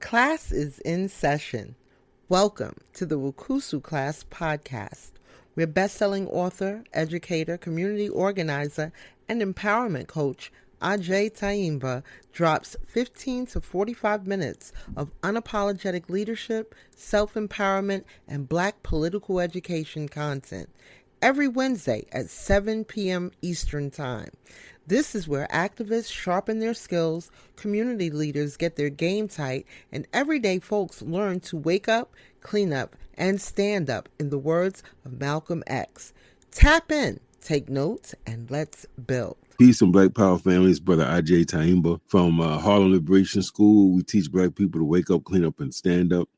Class is in session. Welcome to the Wukusu Class podcast, where best-selling author, educator, community organizer, and empowerment coach AGYEI drops 15 to 45 minutes of unapologetic leadership, self-empowerment, and Black political education content every Wednesday at 7 p.m. Eastern Time. This is where activists sharpen their skills, community leaders get their game tight, and everyday folks learn to wake up, clean up, and stand up, in the words of Malcolm X. Tap in, take notes, and let's build. Peace and Black Power families, Brother AGYEI TYEHIMBA from Harlem Liberation School. We teach Black people to wake up, clean up, and stand up.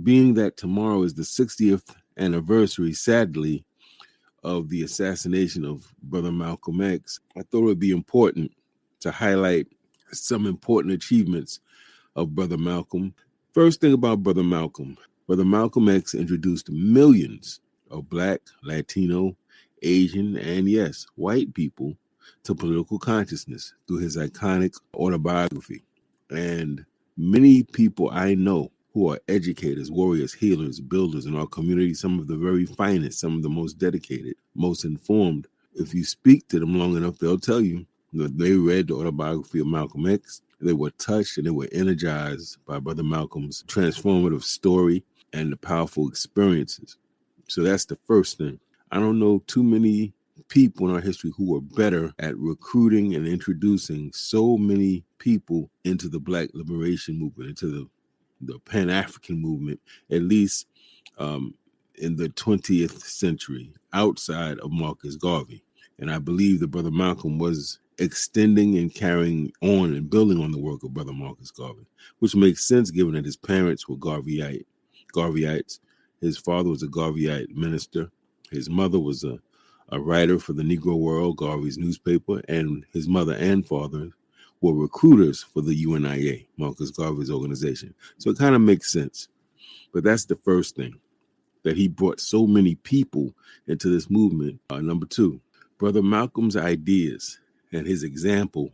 Being that tomorrow is the 60th anniversary, sadly, of the assassination of Brother Malcolm X, I thought it would be important to highlight some important achievements of Brother Malcolm. First thing about Brother Malcolm X introduced millions of Black, Latino, Asian, and yes, white people to political consciousness through his iconic autobiography. And many people I know who are educators, warriors, healers, builders in our community, some of the very finest, some of the most dedicated, most informed. If you speak to them long enough, they'll tell you that they read the autobiography of Malcolm X. They were touched and they were energized by Brother Malcolm's transformative story and the powerful experiences. So that's the first thing. I don't know too many people in our history who were better at recruiting and introducing so many people into the Black liberation movement, into the Pan-African movement, at least in the 20th century, outside of Marcus Garvey. And I believe that Brother Malcolm was extending and carrying on and building on the work of Brother Marcus Garvey, which makes sense given that his parents were Garveyites. His father was a Garveyite minister. His mother was a writer for the Negro World, Garvey's newspaper, and his mother and father were recruiters for the UNIA, Marcus Garvey's organization. So it kind of makes sense. But that's the first thing, that he brought so many people into this movement. Number two, Brother Malcolm's ideas and his example,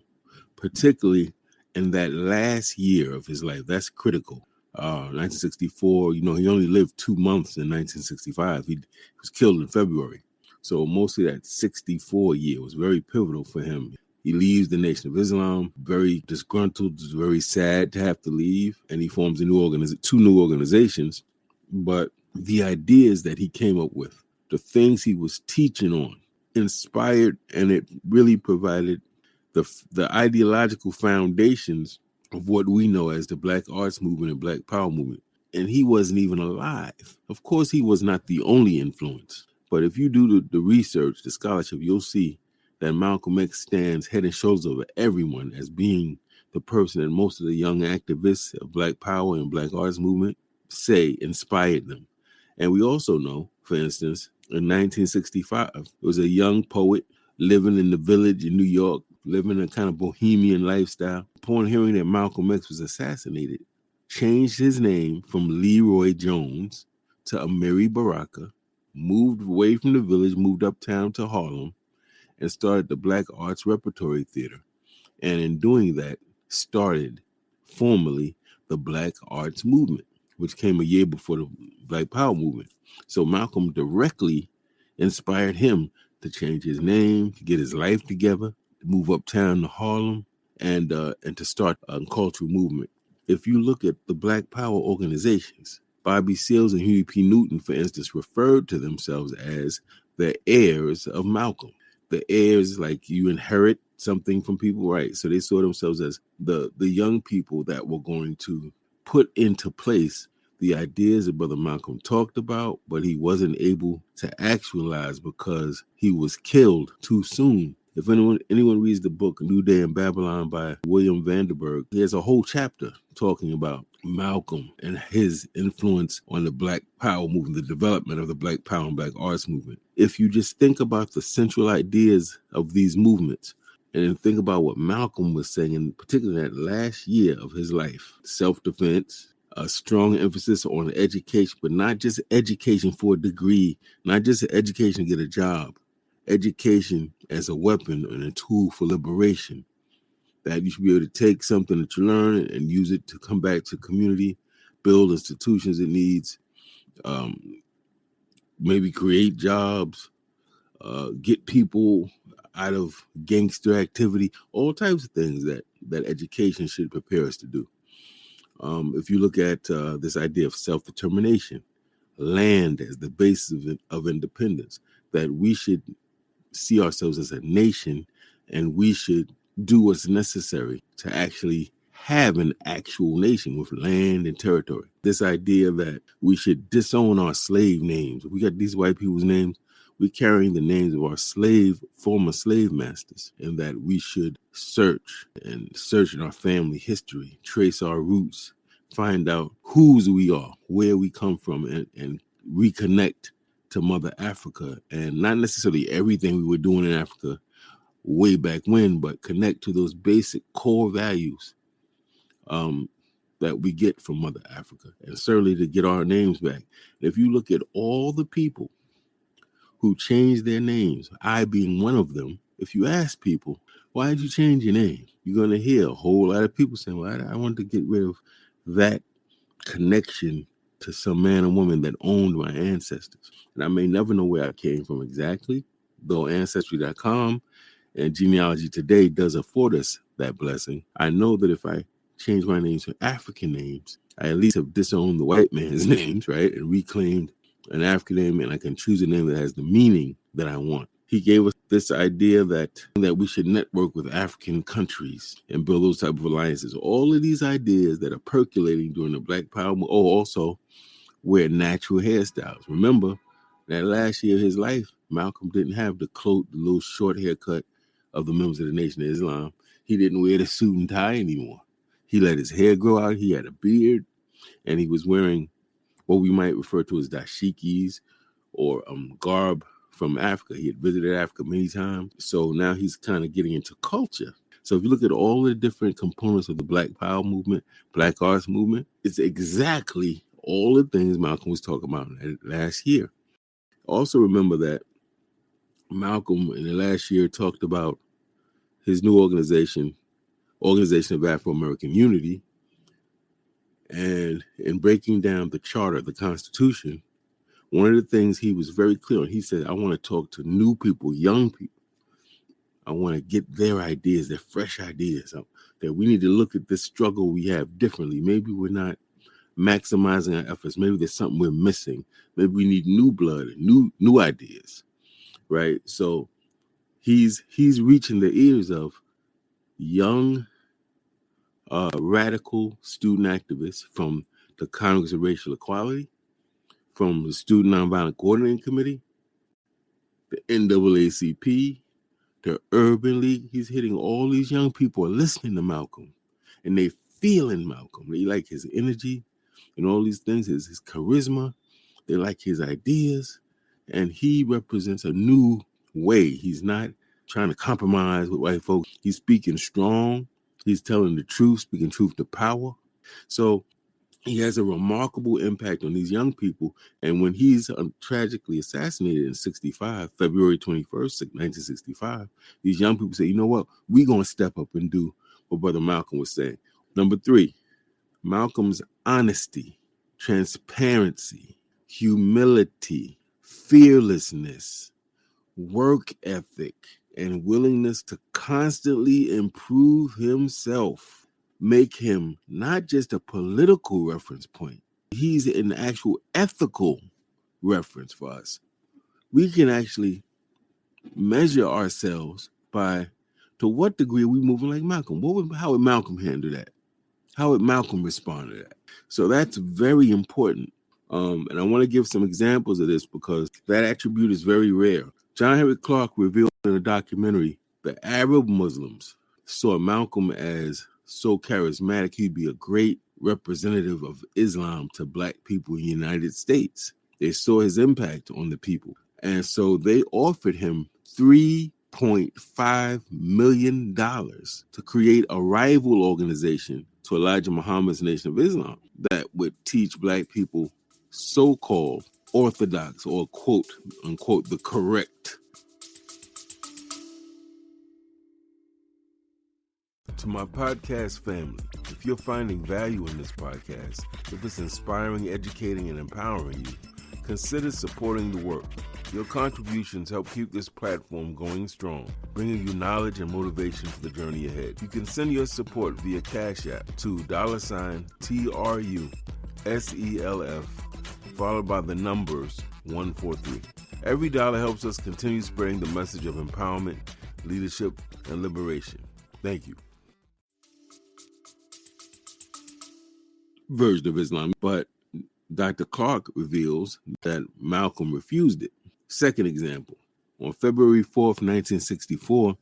particularly in that last year of his life, that's critical. 1964, he only lived 2 months in 1965. He was killed in February. So mostly that 64 year was very pivotal for him. He leaves the Nation of Islam, very disgruntled, very sad to have to leave, and he forms two new organizations. But the ideas that he came up with, the things he was teaching on, inspired, and it really provided the ideological foundations of what we know as the Black Arts Movement and Black Power Movement. And he wasn't even alive. Of course, he was not the only influence. But if you do the research, the scholarship, you'll see that Malcolm X stands head and shoulders over everyone as being the person that most of the young activists of Black Power and Black Arts Movement say inspired them. And we also know, for instance, in 1965, there was a young poet living in the village in New York, living a kind of bohemian lifestyle. Upon hearing that Malcolm X was assassinated, changed his name from Leroy Jones to Amiri Baraka, moved away from the village, moved uptown to Harlem, and started the Black Arts Repertory Theater. And in doing that, started formally the Black Arts Movement, which came a year before the Black Power Movement. So Malcolm directly inspired him to change his name, to get his life together, to move uptown to Harlem, and to start a cultural movement. If you look at the Black Power organizations, Bobby Seals and Huey P. Newton, for instance, referred to themselves as the heirs of Malcolm. The heirs, like you inherit something from people, right? So they saw themselves as the young people that were going to put into place the ideas that Brother Malcolm talked about, but he wasn't able to actualize because he was killed too soon. If anyone reads the book New Day in Babylon by William Vanderburg, there's a whole chapter talking about Malcolm and his influence on the Black Power movement, the development of the Black Power and Black Arts movement. If you just think about the central ideas of these movements, and then think about what Malcolm was saying, in particular that last year of his life, self-defense, a strong emphasis on education, but not just education for a degree, not just education to get a job, education as a weapon and a tool for liberation. That you should be able to take something that you learn and use it to come back to community build institutions it needs, maybe create jobs, get people out of gangster activity, all types of things that education should prepare us to do. If you look at this idea of self-determination, land as the basis of independence, that we should see ourselves as a nation and we should do what's necessary to actually have an actual nation with land and territory. This idea that we should disown our slave names. We got these white people's names. We're carrying the names of our former slave masters, and that we should search in our family history, trace our roots, find out whose we are, where we come from, and reconnect to Mother Africa, and not necessarily everything we were doing in Africa way back when, but connect to those basic core values that we get from Mother Africa, and certainly to get our names back. If you look at all the people who changed their names, I being one of them, if you ask people, why did you change your name? You're going to hear a whole lot of people saying, well, I want to get rid of that connection to some man or woman that owned my ancestors. And I may never know where I came from exactly, though Ancestry.com and Genealogy Today does afford us that blessing. I know that if I change my name to African names, I at least have disowned the white man's names, right? And reclaimed an African name, and I can choose a name that has the meaning that I want. He gave us this idea that we should network with African countries and build those type of alliances. All of these ideas that are percolating during the Black Power movement. Oh, also wear natural hairstyles. Remember that last year of his life, Malcolm didn't have the little short haircut of the members of the Nation of Islam. He didn't wear the suit and tie anymore. He let his hair grow out. He had a beard, and he was wearing what we might refer to as dashikis or garb from Africa. He had visited Africa many times. So now he's kind of getting into culture. So if you look at all the different components of the Black Power movement, Black Arts movement, it's exactly all the things Malcolm was talking about last year. Also remember that Malcolm in the last year talked about his new Organization of Afro-American Unity. And in breaking down the charter, the Constitution, one of the things he was very clear on, he said, I want to talk to new people, young people. I want to get their ideas, their fresh ideas, that we need to look at this struggle we have differently. Maybe we're not maximizing our efforts. Maybe there's something we're missing. Maybe we need new blood, new ideas, right? So he's reaching the ears of young radical student activists from the Congress of Racial Equality, from the Student Nonviolent Coordinating Committee, the NAACP, the Urban League. He's hitting all these young people are listening to Malcolm, and they feeling Malcolm. They like his energy and all these things, his charisma. They like his ideas, and he represents a new way. He's not trying to compromise with white folks. He's speaking strong. He's telling the truth, speaking truth to power. So he has a remarkable impact on these young people. And when he's tragically assassinated in February 21st, 1965, these young people say, you know what? We're going to step up and do what Brother Malcolm was saying. Number 3, Malcolm's honesty, transparency, humility, fearlessness, work ethic, and willingness to constantly improve himself make him not just a political reference point. He's an actual ethical reference for us. We can actually measure ourselves by to what degree are we moving like Malcolm. How would Malcolm handle that? How would Malcolm respond to that? So that's very important. And I want to give some examples of this because that attribute is very rare. John Henrik Clarke revealed in a documentary that Arab Muslims saw Malcolm as so charismatic, he'd be a great representative of Islam to Black people in the United States. They saw his impact on the people. And so they offered him $3.5 million to create a rival organization to Elijah Muhammad's Nation of Islam that would teach Black people so-called orthodox or quote unquote the correct. To my podcast family, if If you're finding value in this podcast, if it's inspiring, educating, and empowering you, consider supporting the work. Your contributions help keep this platform going strong, bringing you knowledge and motivation for the journey ahead. You can send your support via Cash App to $TRUSELF, followed by the numbers 143. Every dollar helps us continue spreading the message of empowerment, leadership, and liberation. Thank you. Version of Islam, but Dr. Clark reveals that Malcolm refused it. Second example, on February 4th, 1964,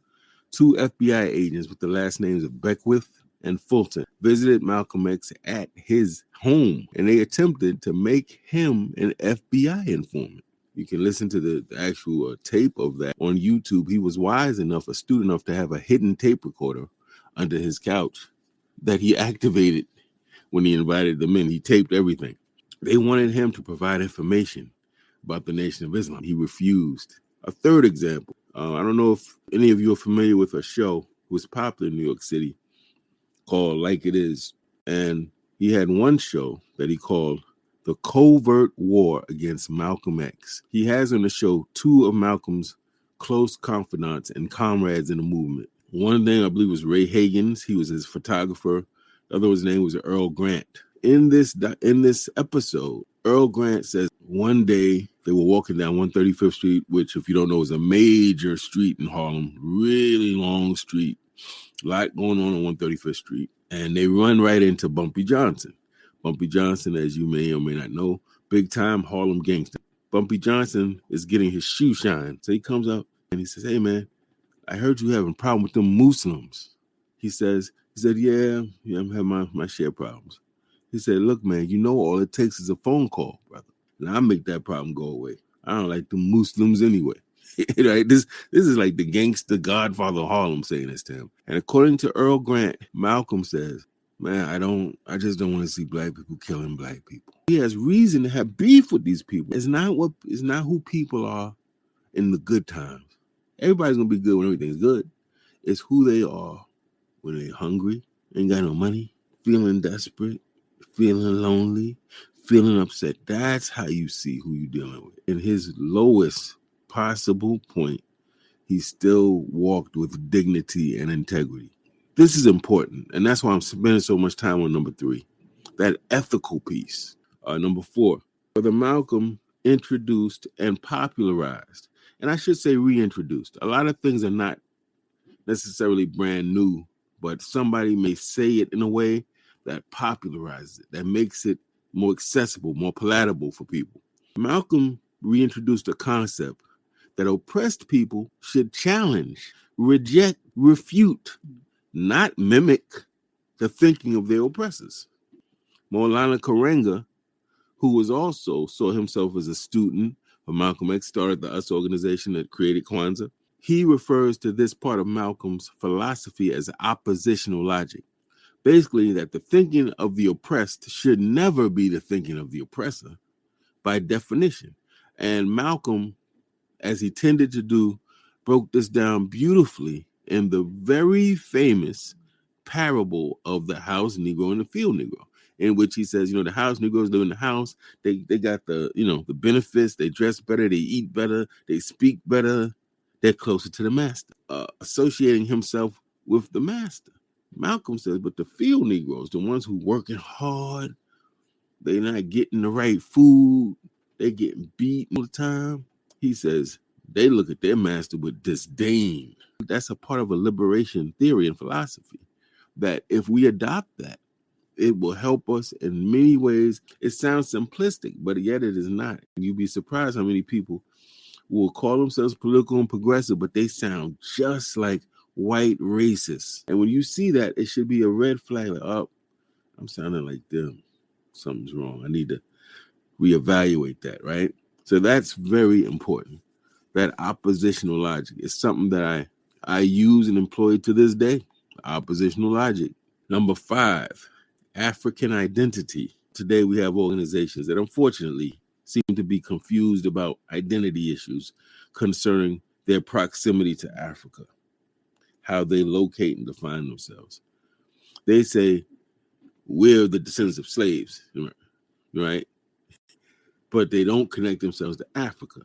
two FBI agents with the last names of Beckwith and Fulton visited Malcolm X at his home, and they attempted to make him an FBI informant. You can listen to the actual tape of that on YouTube. He was wise enough, astute enough to have a hidden tape recorder under his couch that he activated when he invited them in. He taped everything. They wanted him to provide information about the Nation of Islam. He refused. A third example, I don't know if any of you are familiar with a show that was popular in New York City called Like It Is. And he had one show that he called The Covert War Against Malcolm X. He has on the show two of Malcolm's close confidants and comrades in the movement. One name, I believe, was Ray Hagins. He was his photographer. The other his name was Earl Grant. In this episode, Earl Grant says one day they were walking down 135th Street, which, if you don't know, is a major street in Harlem, really long street, a lot going on 135th Street, and they run right into Bumpy Johnson. Bumpy Johnson, as you may or may not know, big-time Harlem gangster. Bumpy Johnson is getting his shoe shine, so he comes up and he says, "Hey, man, I heard you having a problem with them Muslims." He said, yeah, I'm having my share of problems. He said, "Look, man, you know all it takes is a phone call, brother. And I'll make that problem go away. I don't like the Muslims anyway." Right? This is like the gangster godfather of Harlem saying this to him. And according to Earl Grant, Malcolm says, "Man, I just don't want to see black people killing black people." He has reason to have beef with these people. It's not who people are in the good times. Everybody's gonna be good when everything's good. It's who they are when they're hungry, ain't got no money, feeling desperate, feeling lonely, feeling upset. That's how you see who you're dealing with. In his lowest possible point, he still walked with dignity and integrity. This is important, and that's why I'm spending so much time on number 3, that ethical piece. Number 4, Brother Malcolm introduced and popularized, and I should say reintroduced. A lot of things are not necessarily brand new, but somebody may say it in a way that popularizes it, that makes it more accessible, more palatable for people. Malcolm reintroduced a concept that oppressed people should challenge, reject, refute, not mimic the thinking of their oppressors. Maulana Karenga, who was also saw himself as a student of Malcolm X, started the US organization that created Kwanzaa. He refers to this part of Malcolm's philosophy as oppositional logic. Basically, that the thinking of the oppressed should never be the thinking of the oppressor by definition. And Malcolm, as he tended to do, broke this down beautifully in the very famous parable of the house Negro and the field Negro, in which he says, the house Negroes live in the house. They got the benefits. They dress better. They eat better. They speak better. They're closer to the master, associating himself with the master. Malcolm says, but the field Negroes, the ones who working hard, they're not getting the right food. They're getting beat all the time. He says they look at their master with disdain. That's a part of a liberation theory and philosophy, that if we adopt that, it will help us in many ways. It sounds simplistic, but yet it is not. You'd be surprised how many people will call themselves political and progressive, but they sound just like white racists. And when you see that, it should be a red flag. Like, oh, I'm sounding like them. Something's wrong. I need to reevaluate that, right? So that's very important. That oppositional logic is something that I use and employ to this day. Oppositional logic. Number 5, African identity. Today we have organizations that unfortunately seem to be confused about identity issues concerning their proximity to Africa, how they locate and define themselves. They say we're the descendants of slaves, right? But they don't connect themselves to Africa.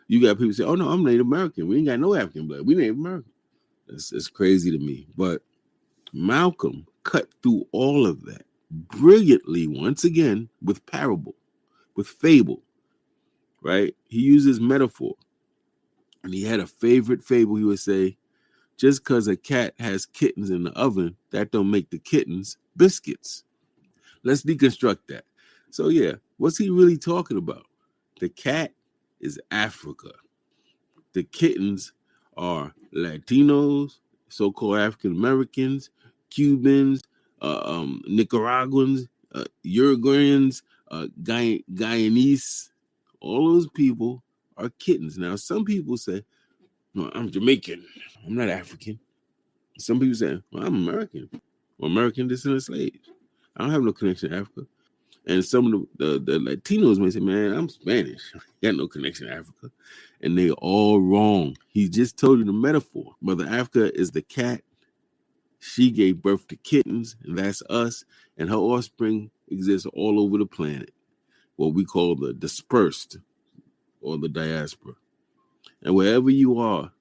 You got people say, oh no, I'm Native American. We ain't got no African blood. We Native American. It's crazy to me. But Malcolm cut through all of that brilliantly, once again, with parable, with fable, right? He uses metaphor. And he had a favorite fable. He would say, just because a cat has kittens in the oven, that don't make the kittens biscuits. Let's deconstruct that. So yeah, what's he really talking about? The cat is Africa. The kittens are Latinos, so-called African Americans, Cubans, Nicaraguans, Uruguayans, Guyanese. All those people are kittens. Now, some people say, no, I'm Jamaican. I'm not African. Some people say, well, I'm American. Or American descendant of slaves. I don't have no connection to Africa. And some of the Latinos may say, man, I'm Spanish. I got no connection to Africa. And they're all wrong. He just told you the metaphor. Mother Africa is the cat. She gave birth to kittens, and that's us. And her offspring exists all over the planet, what we call the dispersed or the diaspora. And wherever you are,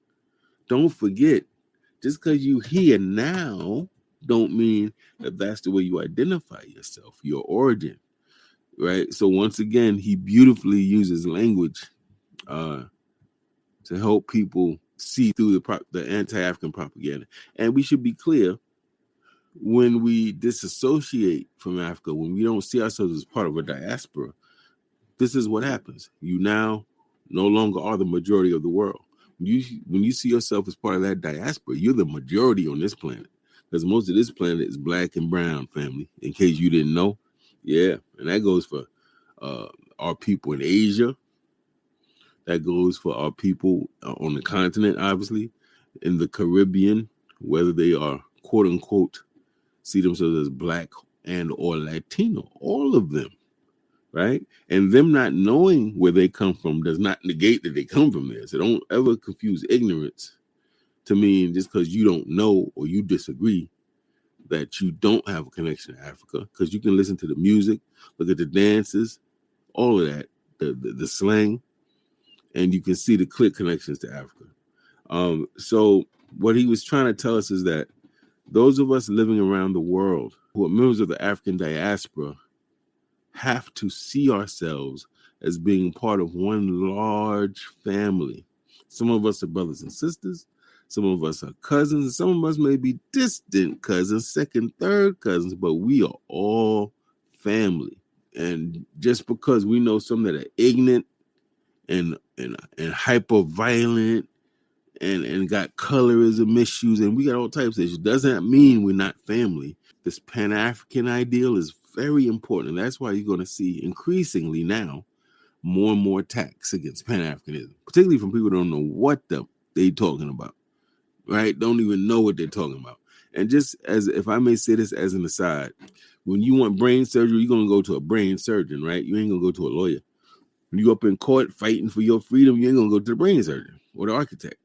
don't forget, just because you here now don't mean that that's the way you identify yourself, your origin, right? So once again, he beautifully uses language to help people see through the anti-African propaganda. And we should be clear, when we disassociate from Africa, when we don't see ourselves as part of a diaspora, this is what happens. You now no longer are the majority of the world. When you see yourself as part of that diaspora, you're the majority on this planet. Because most of this planet is black and brown, family, in case you didn't know. Yeah, and that goes for our people in Asia. That goes for our people on the continent, obviously, in the Caribbean, whether they are, quote unquote, see themselves as black and or Latino, all of them, right? And them not knowing where they come from does not negate that they come from there. So don't ever confuse ignorance to mean just because you don't know or you disagree that you don't have a connection to Africa, because you can listen to the music, look at the dances, all of that, the slang, and you can see the clear connections to Africa. So what he was trying to tell us is that those of us living around the world who are members of the African diaspora have to see ourselves as being part of one large family. Some of us are brothers and sisters. Some of us are cousins. And some of us may be distant cousins, second, third cousins, but we are all family. And just because we know some that are ignorant and hyper violent and got colorism issues, and we got all types of issues, doesn't mean we're not family. This Pan-African ideal is very important, and that's why you're going to see increasingly now more and more attacks against Pan-Africanism, particularly from people who don't know what they're talking about, right? Don't even know what they're talking about. And just as, if I may say this as an aside, when you want brain surgery, you're going to go to a brain surgeon, right? You ain't going to go to a lawyer. When you up in court fighting for your freedom, you ain't going to go to the brain surgeon or the architect.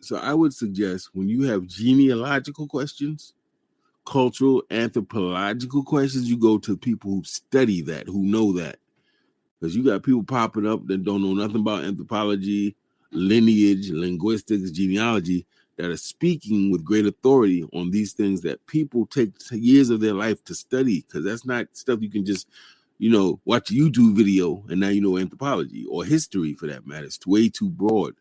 So I would suggest when you have genealogical questions, cultural, anthropological questions, you go to people who study that, who know that. Because you got people popping up that don't know nothing about anthropology, lineage, linguistics, genealogy, that are speaking with great authority on these things that people take years of their life to study. Because that's not stuff you can just, watch a YouTube video and now you know anthropology or history for that matter. It's way too broad.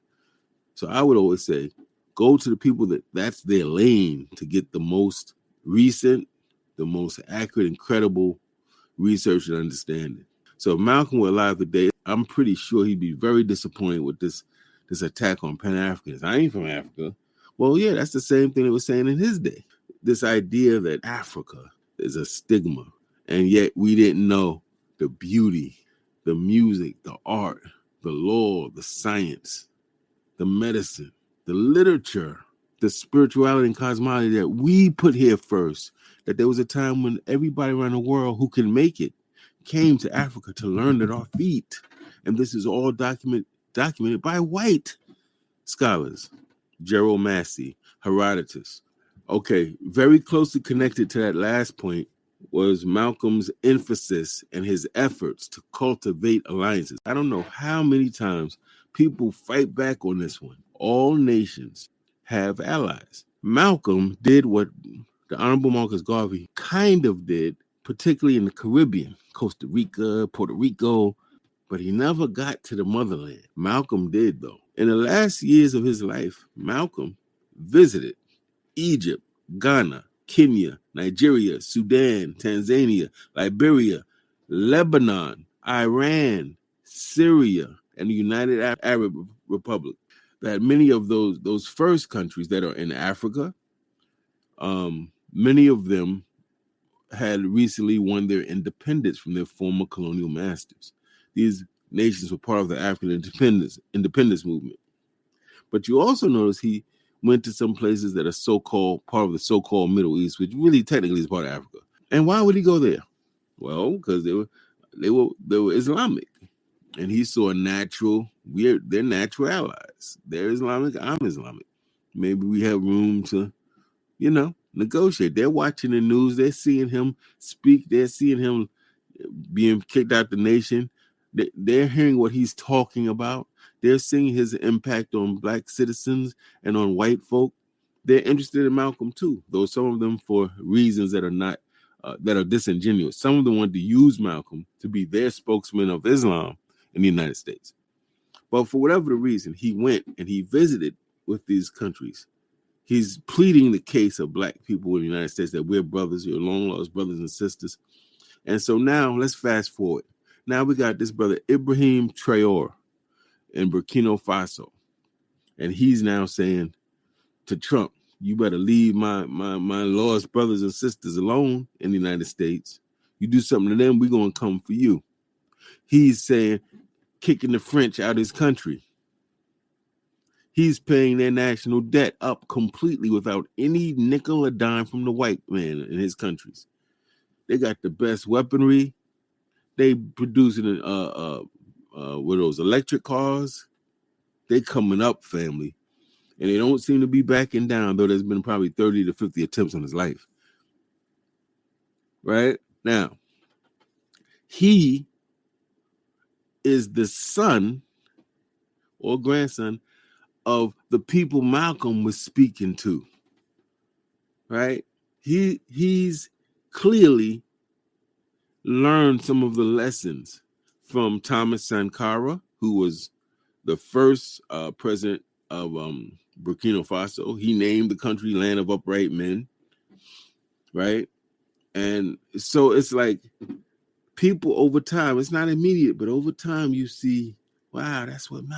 So I would always say, go to the people that's their lane to get the most recent, the most accurate and credible research and understanding. So if Malcolm were alive today, I'm pretty sure he'd be very disappointed with this attack on Pan-Africans. I ain't from Africa. Well, yeah, that's the same thing they were saying in his day. This idea that Africa is a stigma, and yet we didn't know the beauty, the music, the art, the law, the science, the medicine, the literature, the spirituality and cosmology that we put here first. That there was a time when everybody around the world who can make it came to Africa to learn at our feet. And this is all documented by white scholars. Gerald Massey, Herodotus. Okay, very closely connected to that last point was Malcolm's emphasis and his efforts to cultivate alliances. I don't know how many times people fight back on this one. All nations have allies. Malcolm did what the Honorable Marcus Garvey kind of did, particularly in the Caribbean, Costa Rica, Puerto Rico, but he never got to the motherland. Malcolm did, though. In the last years of his life, Malcolm visited Egypt, Ghana, Kenya, Nigeria, Sudan, Tanzania, Liberia, Lebanon, Iran, Syria, and the United Arab Republic. That many of those first countries that are in Africa, many of them had recently won their independence from their former colonial masters. These nations were part of the African independence movement. But you also notice he went to some places that are so-called part of the so-called Middle East, which really technically is part of Africa. And why would he go there? Well, because they were Islamic, and he saw they're natural allies. They're Islamic, I'm Islamic. Maybe we have room to, negotiate. They're watching the news. They're seeing him speak. They're seeing him being kicked out the nation. They're hearing what he's talking about. They're seeing his impact on black citizens and on white folk. They're interested in Malcolm too, though some of them for reasons that are not that are disingenuous. Some of them want to use Malcolm to be their spokesman of Islam in the United States. But for whatever the reason, he went and he visited with these countries. He's pleading the case of black people in the United States that we're brothers, you're long-lost brothers and sisters. And so now let's fast forward. Now we got this brother Ibrahim Traore in Burkina Faso. And he's now saying to Trump, you better leave my lost brothers and sisters alone in the United States. You do something to them, we're going to come for you. He's saying, kicking the French out of his country. He's paying their national debt up completely without any nickel or dime from the white man in his countries. They got the best weaponry. They producing with those electric cars. They coming up, family. And they don't seem to be backing down, though there's been probably 30 to 50 attempts on his life. Right? Now, he is the son or grandson of the people Malcolm was speaking to. Right? He's clearly learned some of the lessons from Thomas Sankara, who was the first president of Burkina Faso. He named the country Land of Upright Men, right? And so it's like people over time, it's not immediate, but over time you see, wow, that's what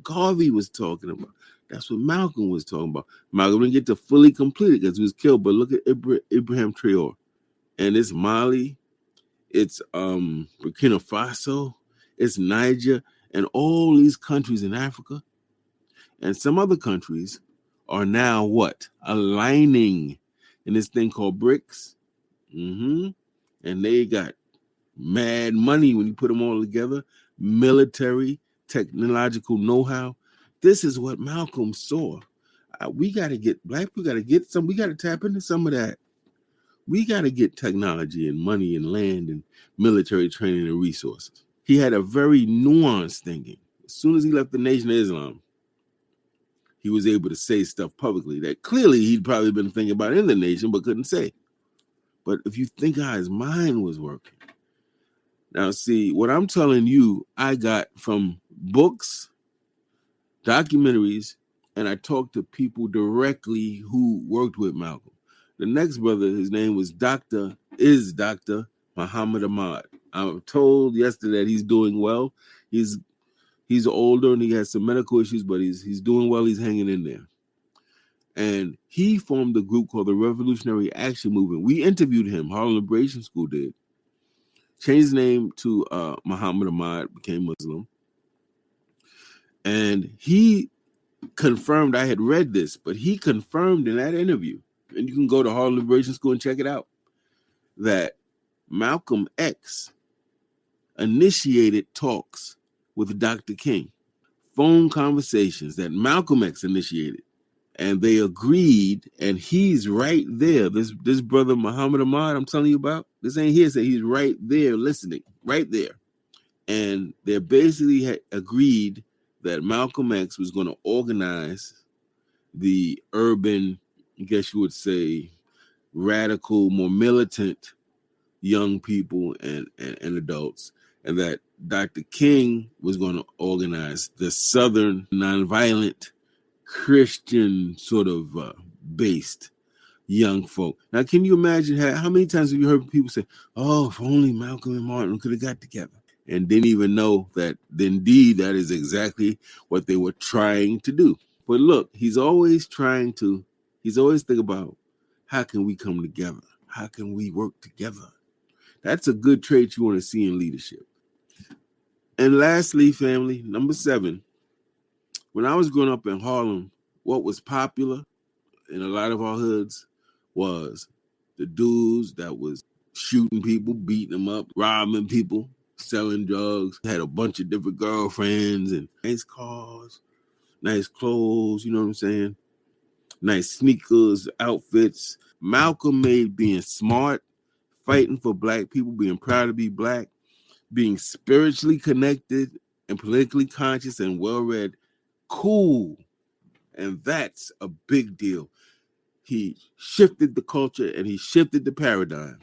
Garvey was talking about. That's what Malcolm was talking about. Malcolm didn't get to fully complete it because he was killed, but look at Ibrahim Traore. And it's Mali, it's Burkina Faso, it's Niger, and all these countries in Africa and some other countries are now what? Aligning in this thing called BRICS. And they got mad money when you put them all together, military, technological know-how. This is what Malcolm saw. We got to get black people, we got to tap into some of that. We got to get technology and money and land and military training and resources. He had a very nuanced thinking. As soon as he left the Nation of Islam, he was able to say stuff publicly that clearly he'd probably been thinking about in the nation but couldn't say. But if you think how his mind was working. Now, see, what I'm telling you, I got from books, documentaries, and I talked to people directly who worked with Malcolm. The next brother, his name was Dr. Muhammad Ahmad. I was told yesterday that he's doing well. He's older and he has some medical issues, but he's doing well. He's hanging in there. And he formed a group called the Revolutionary Action Movement. We interviewed him. Harlem Liberation School did. Changed his name to Muhammad Ahmad, became Muslim. And he confirmed, I had read this, but he confirmed in that interview, and you can go to Harlem Liberation School and check it out, that Malcolm X initiated talks with Dr. King. Phone conversations that Malcolm X initiated and they agreed, and he's right there. This brother Muhammad Ahmad I'm telling you about, this ain't hearsay. He's right there listening, right there. And they basically agreed that Malcolm X was going to organize the urban, I guess you would say, radical, more militant young people and adults, and that Dr. King was going to organize the Southern nonviolent Christian sort of based young folk. Now, can you imagine how many times have you heard people say, "Oh, if only Malcolm and Martin could have got together," and didn't even know that indeed that is exactly what they were trying to do. But look, he's always thinking about, how can we come together? How can we work together? That's a good trait you want to see in leadership. And lastly, family, number 7, when I was growing up in Harlem, what was popular in a lot of our hoods was the dudes that was shooting people, beating them up, robbing people, selling drugs, had a bunch of different girlfriends and nice cars, nice clothes, you know what I'm saying? Nice sneakers, outfits. Malcolm made being smart, fighting for black people, being proud to be black, being spiritually connected and politically conscious and well-read, cool. And that's a big deal. He shifted the culture and he shifted the paradigm.